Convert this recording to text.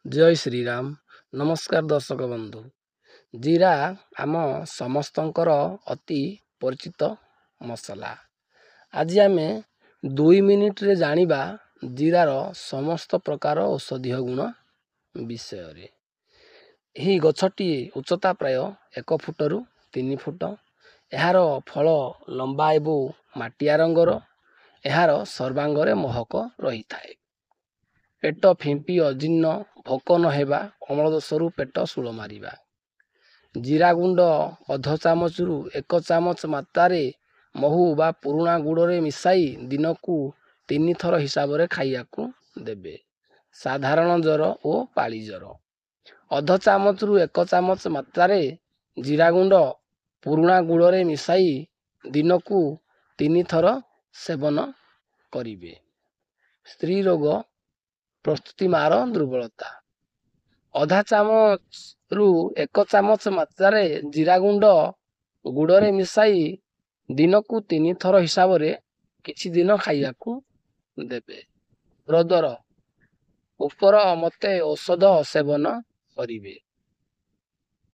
जय श्रीराम। नमस्कार दर्शक बंधु। जीरा आम समस्तंकर अति परिचित मसला। आज आम 2 मिनिट रे जानिबा जीरार समस्त प्रकार औषधीय गुण विषय। यही गछटी उच्चता प्राय 1 फुटरू 3 फुट। यार फल लंबा एवं माटिया रंगर। यार सर्वांगरे महक रही थाए। पेट फिंपी अजीर्ण भोक नहेबा अम्ल दोषरू पेट शूल मारिबा। जीरा गुंड अध चामचरू 1 चामच मात्रा महू बा पुराणा गुड़े मिसाई दिन को 3 थर हिसाब से खाइया देबे। साधारण ज्वर और पाली ज्वर अध चामचरू 1 चामच मात्रा जीरा गुंड पुराणा गुड़े मिसाई दिन को 3 थर सेवन करिवे। स्त्री रोग प्रस्तुति मार दुर्बलता अधा चामच रु 1 चामच मात्रा जीरा गुंड गुड़े मिसाई दिन को 3 थर हिसाब से किछि दिन खाइया देबे। हृदर उपर मते औषध सेवन करिवे।